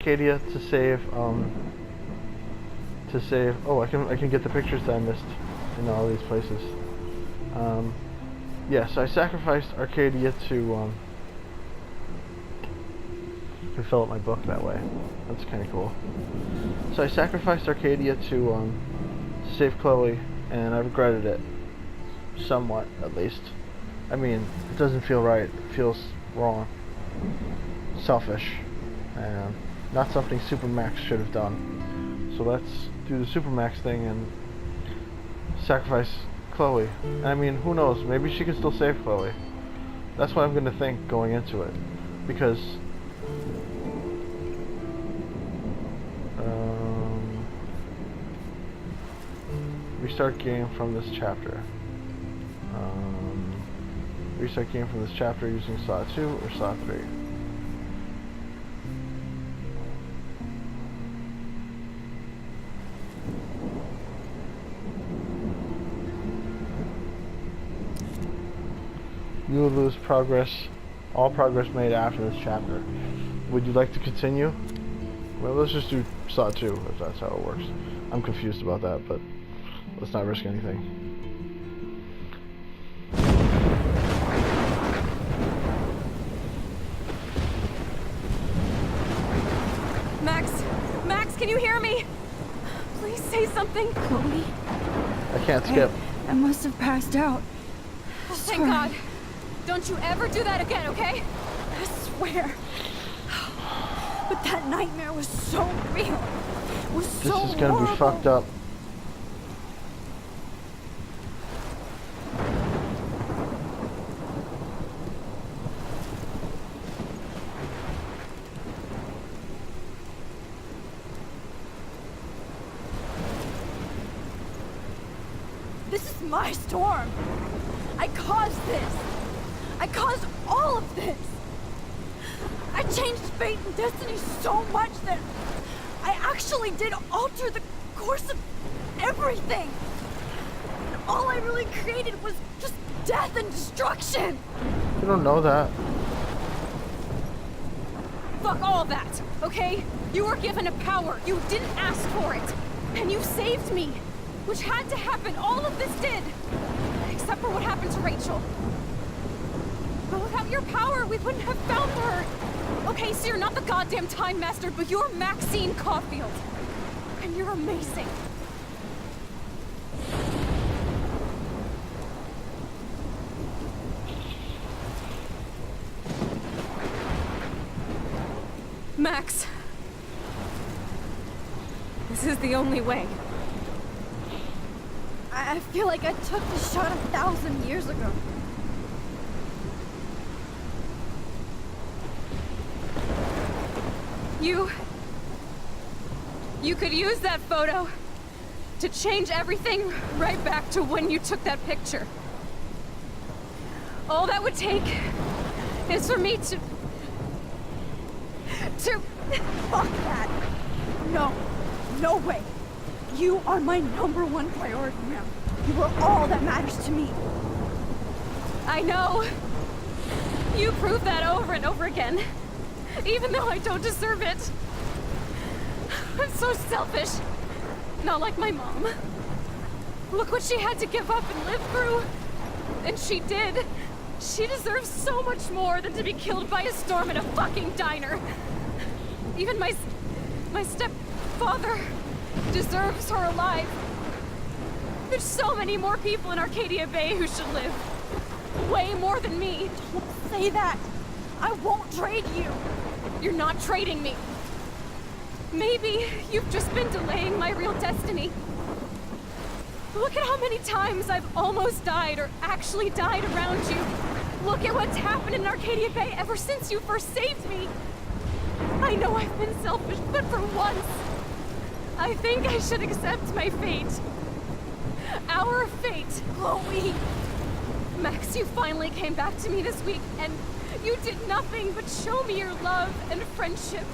Arcadia to save. Oh, I can get the pictures that I missed in all these places. Yeah, so I sacrificed Arcadia to fill up my book that way. That's kind of cool. So I sacrificed Arcadia to save Chloe, and I regretted it. Somewhat, at least. I mean, it doesn't feel right. It feels wrong. Selfish. And not something Supermax should have done. So let's do the Supermax thing and sacrifice Chloe. I mean, who knows? Maybe she can still save Chloe. That's what I'm going to think going into it. Because restart game from this chapter. Restart game from this chapter using Saw 2 or Saw 3. You will lose progress, all progress made after this chapter. Would you like to continue? Well, let's just do Saw 2 if that's how it works. I'm confused about that, but let's not risk anything. Max, can you hear me? Please say something. Chloe? I can't skip. I must have passed out. Oh, thank God. Don't you ever do that again, okay? I swear. But that nightmare was so real. It was so horrible. This is gonna be fucked up. This is my storm. I caused this. I caused all of this. I changed fate and destiny so much that I actually did alter the course of everything. And all I really created was just death and destruction. You don't know that. Fuck all that, okay? You were given a power. You didn't ask for it. And you saved me. Which had to happen. All of this did. Except for what happened to Rachel. But without your power, we wouldn't have found her. Okay, so you're not the goddamn Time Master, but you're Maxine Caulfield. And you're amazing. Max. This is the only way. I feel like I took the shot 1,000 years ago. You could use that photo to change everything right back to when you took that picture. All that would take is for me to... Fuck that. No. No way. You are my #1 priority now. You are all that matters to me. I know. You prove that over and over again. Even though I don't deserve it. I'm so selfish. Not like my mom. Look what she had to give up and live through. And she did. She deserves so much more than to be killed by a storm in a fucking diner. Even my stepfather deserves her alive. There's so many more people in Arcadia Bay who should live. Way more than me. Don't say that. I won't trade you. You're not trading me. Maybe you've just been delaying my real destiny. Look at how many times I've almost died or actually died around you. Look at what's happened in Arcadia Bay ever since you first saved me. I know I've been selfish, but for once, I think I should accept my fate. Our fate. Chloe. Max, you finally came back to me this week, and you did nothing but show me your love and friendship.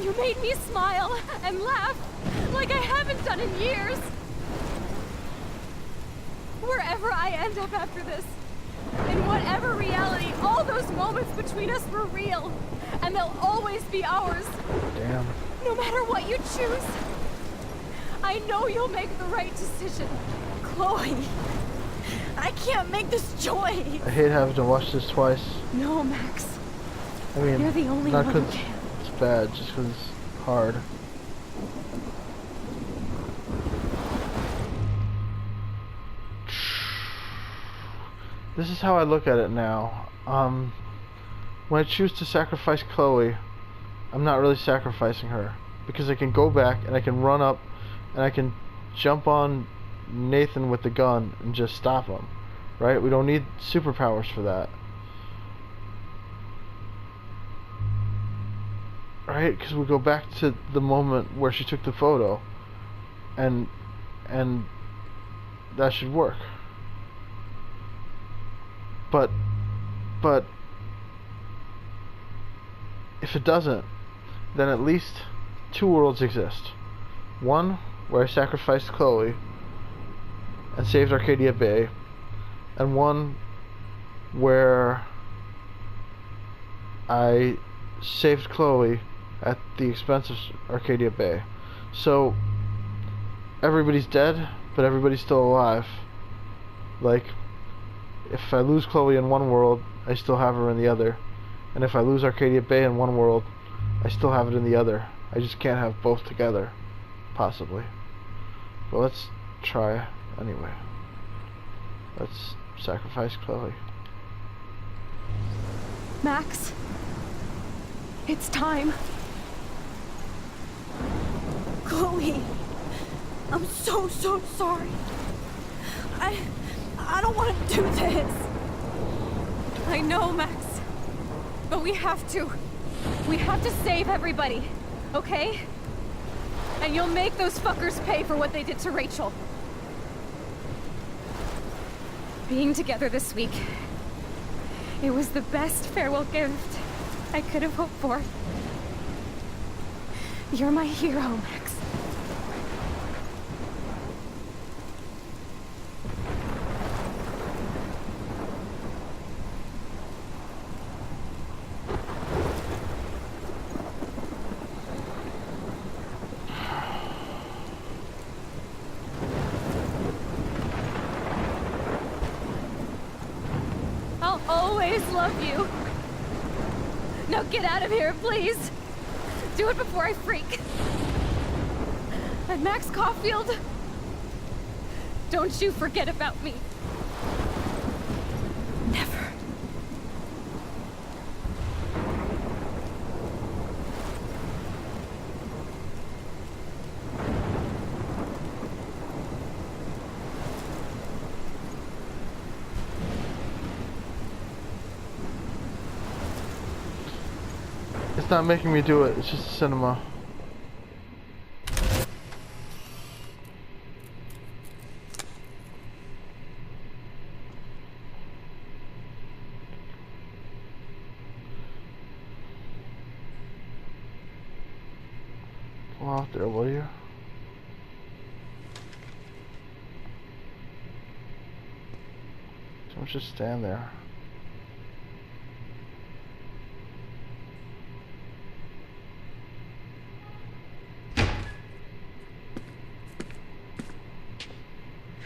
You made me smile and laugh like I haven't done in years. Wherever I end up after this, in whatever reality, all those moments between us were real, and they'll always be ours. Damn. matter what you choose, I know you'll make the right decision. Chloe, I can't make this choice. I hate having to watch this twice. No, Max. I mean, You're the only not one who because can. it's bad, just because it's hard. This is how I look at it now. When I choose to sacrifice Chloe, I'm not really sacrificing her, because I can go back and I can run up and I can jump on Nathan with the gun and just stop him, right? We don't need superpowers for that, right? Because we go back to the moment where she took the photo, and that should work. But if it doesn't, then at least two worlds exist. One where I sacrificed Chloe and saved Arcadia Bay, and one where I saved Chloe at the expense of Arcadia Bay. So everybody's dead, but everybody's still alive. Like, if I lose Chloe in one world, I still have her in the other. And if I lose Arcadia Bay in one world, I still have it in the other. I just can't have both together, possibly. But let's try anyway. Let's sacrifice Chloe. Max, it's time. Chloe, I'm so sorry. I don't want to do this. I know, Max. But we have to. We have to save everybody, okay? And you'll make those fuckers pay for what they did to Rachel. Being together this week, it was the best farewell gift I could have hoped for. You're my hero, Max. I'll always love you. Now get out of here, please. Do it before I freak. And Max Caulfield, don't you forget about me. Never. It's not making me do it, it's just cinema. Go out there, will you? Don't just stand there.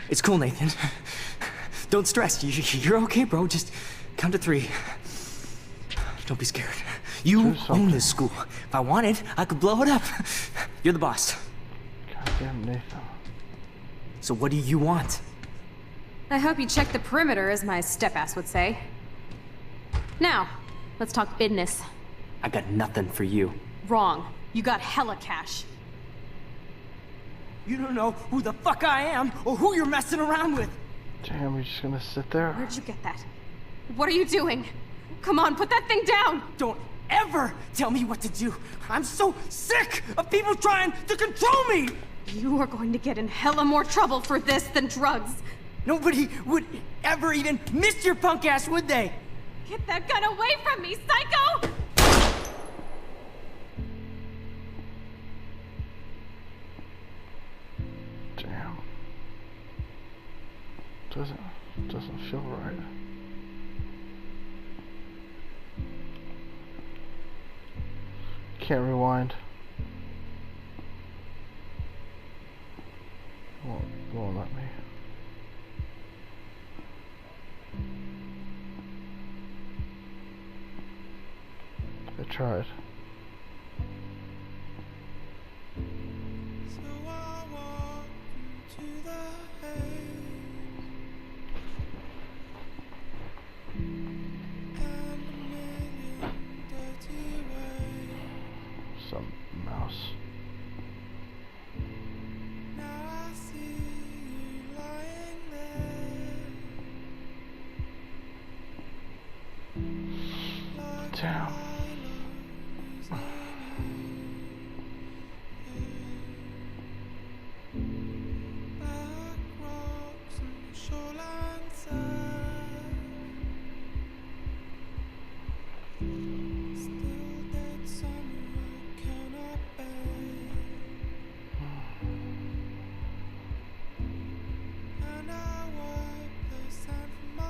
It's cool, Nathan. Don't stress. You're okay, bro. Just count to 3. Don't be scared. You own this school. If I wanted, I could blow it up. You're the boss. Goddamn Nathan. So what do you want? I hope you checked the perimeter, as my step-ass would say. Now, let's talk business. I got nothing for you. Wrong. You got hella cash. You don't know who the fuck I am or who you're messing around with. Damn, you're just gonna sit there? Where'd you get that? What are you doing? Come on, put that thing down! Don't ever tell me what to do. I'm so sick of people trying to control me. You are going to get in hella more trouble for this than drugs. Nobody would ever even miss your punk ass, would they? Get that gun away from me, psycho! Damn. Doesn't feel right. Can't rewind. Won't let me. I tried. So I walk into the haze, and a million dirty ways. Some mouse. Now I see you lying there, like Damn. black rocks and shoreline sand. Still dead summer I cannot bear, and I wipe the sand from my eyes.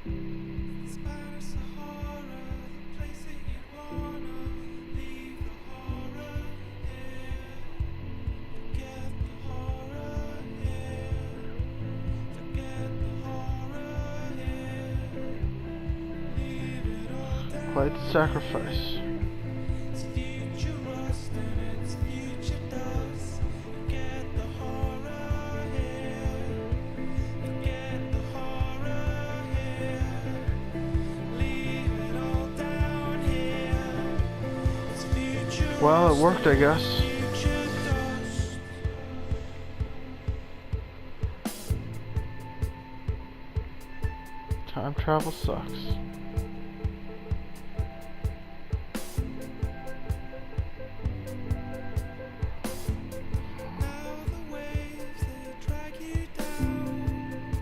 The Spanish Sahara, the place that you wanna leave the horror here. Forget the horror here. Forget the horror here. Leave it all down. Quite the sacrifice. It's future rust and it's future dust. Forget the horror here. Forget the horror here. Leave it all down here. It's future Well, it rust worked, I guess. future dust. Time travel sucks. Now the waves they drag you down,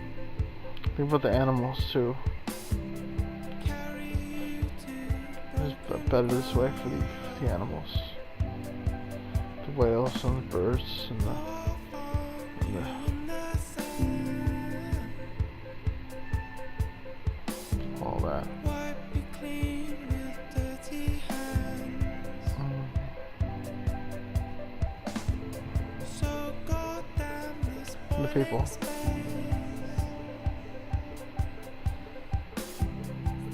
Think about the animals too. carry you to It's better this way for the animals. The whales and the birds and the in the sand. all that. Wipe you clean with dirty hands. So goddamn this And the people. boiling space.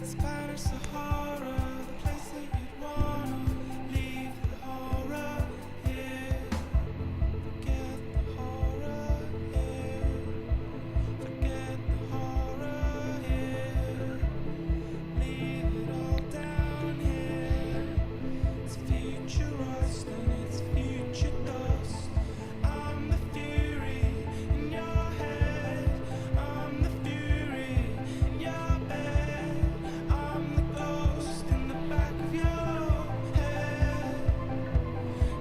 Spanish Sahara, the place that you'd wanna leave the horror here. Forget the horror here. Forget the horror here. Leave it all down here. It's future rust and it's future dust. I'm the fury in your head. I'm the fury in your bed. I'm the ghost in the back of your head.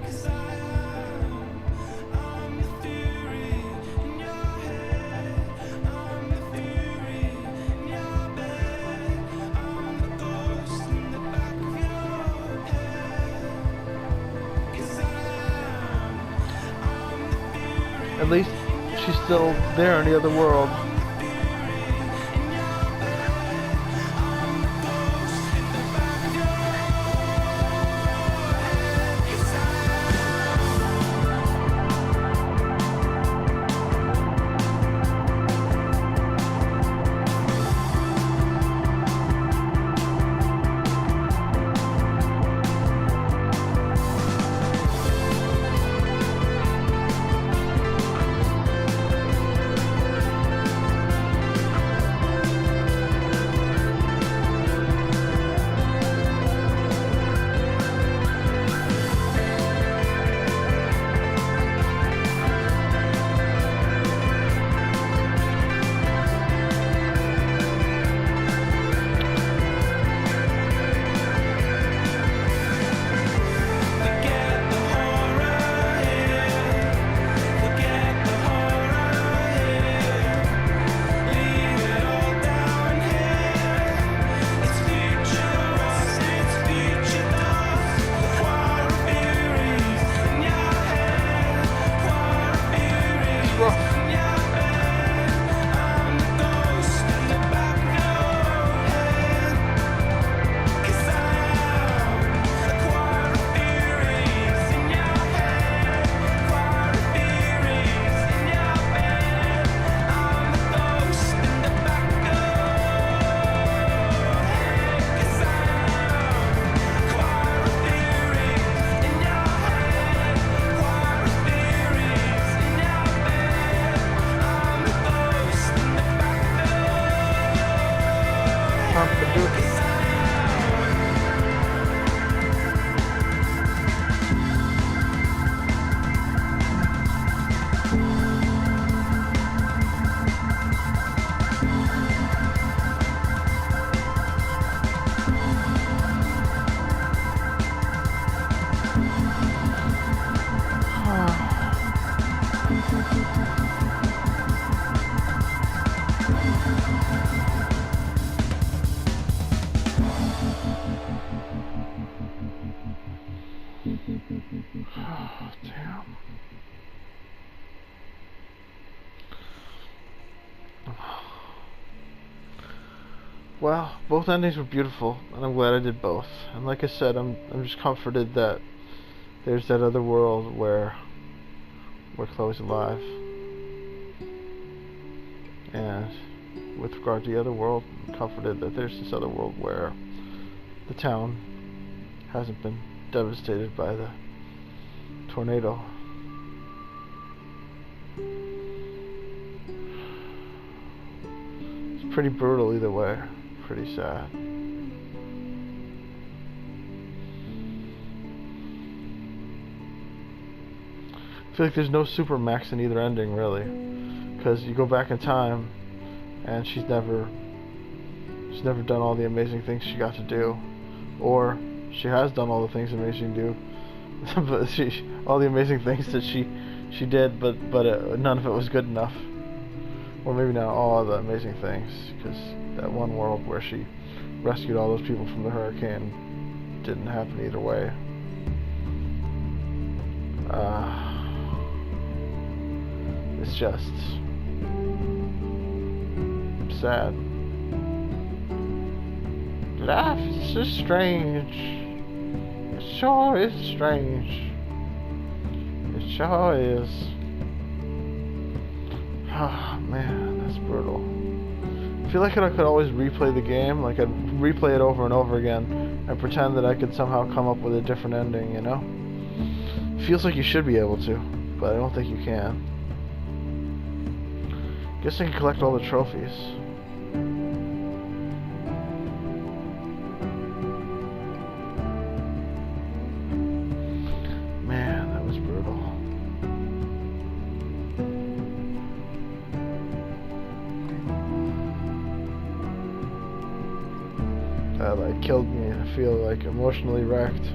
'Cause I'm the fury in your head. I'm the fury in your bed. I'm the ghost in the back of your head. 'Cause I'm the fury. At least she's still there in the other world. Well, both endings were beautiful, and I'm glad I did both. And like I said, I'm just comforted that there's that other world where Chloe's alive. And with regard to the other world, I'm comforted that there's this other world where the town hasn't been devastated by the tornado. It's pretty brutal either way. Pretty sad. I feel like there's no super max in either ending, really, because you go back in time and she's never done all the amazing things she got to do, or she has done all the things amazing to do, but all the amazing things that she did, but none of it was good enough, or maybe not all of the amazing things, because that one world where she rescued all those people from the hurricane didn't happen either way. It's just sad. Life is just strange. It sure is strange. It sure is. Oh man, that's brutal. I feel like I could always replay the game, like I'd replay it over and over again and pretend that I could somehow come up with a different ending, you know? Feels like you should be able to, but I don't think you can. Guess I can collect all the trophies. Man, that was brutal. That like killed me. I feel like emotionally wrecked.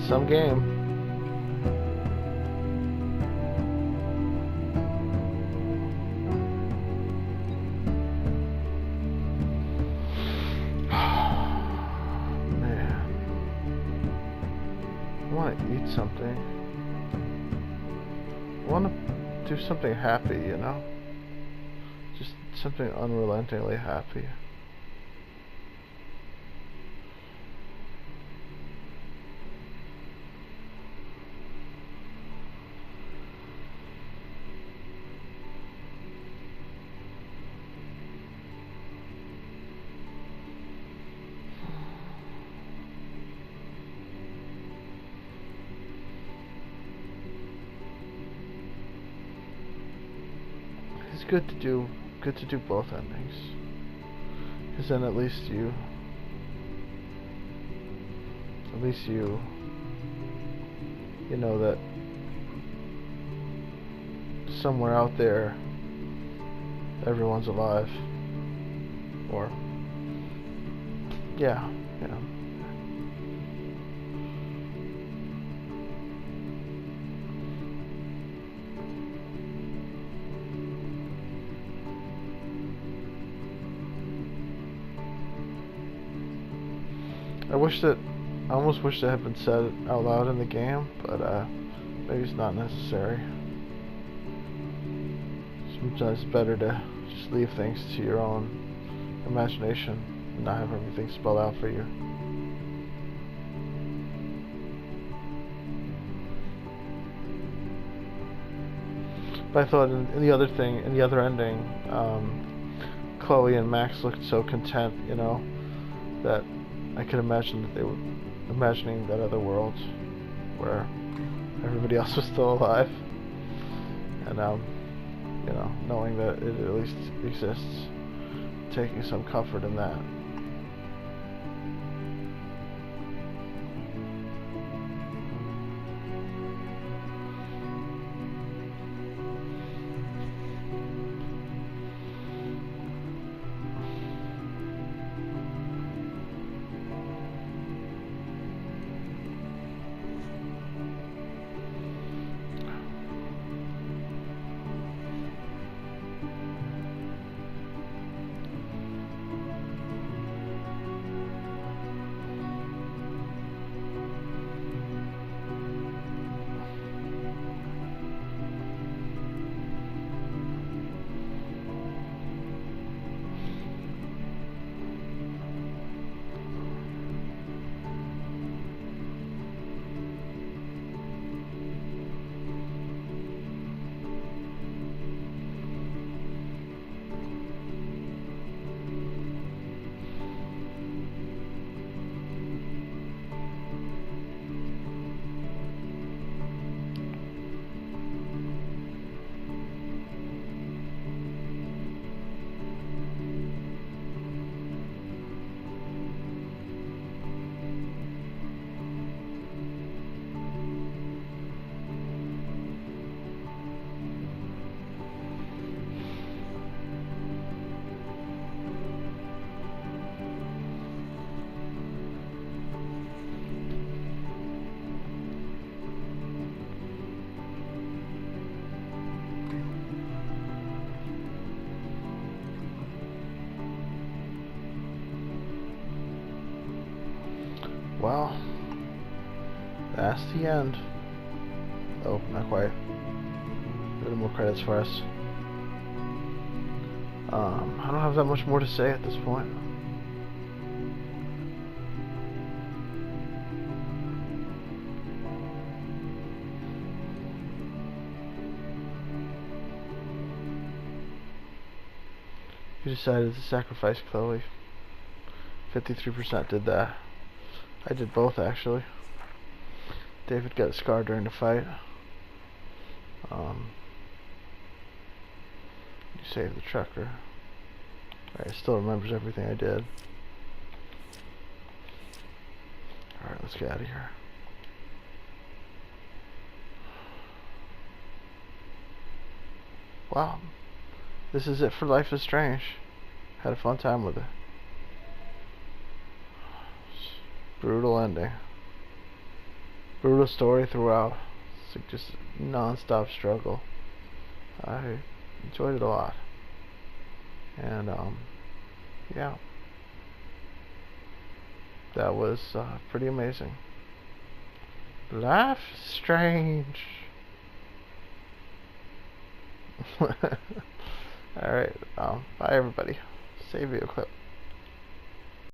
Some game. Man. I want to eat something. I want to do something happy, you know? Just something unrelentingly happy. It's good to do both endings, because then at least you know that somewhere out there everyone's alive, or yeah, you know. I almost wish that had been said out loud in the game, but maybe it's not necessary. Sometimes it's better to just leave things to your own imagination and not have everything spelled out for you. But I thought in the other ending, Chloe and Max looked so content, you know, that I could imagine that they were imagining that other world where everybody else was still alive, and you know, knowing that it at least exists, taking some comfort in that. Well, that's the end. Oh, not quite. A little more credits for us. I don't have that much more to say at this point. You decided to sacrifice Chloe. 53% did that. I did both, actually. David got scarred during the fight. You saved the trucker. Alright, still remembers everything I did. Alright, let's get out of here. Wow. This is it for Life is Strange. Had a fun time with it. Brutal ending. Brutal story throughout. It's like just non-stop struggle. I enjoyed it a lot. And yeah. That was pretty amazing. Life is strange. Alright, bye everybody. Save video clip.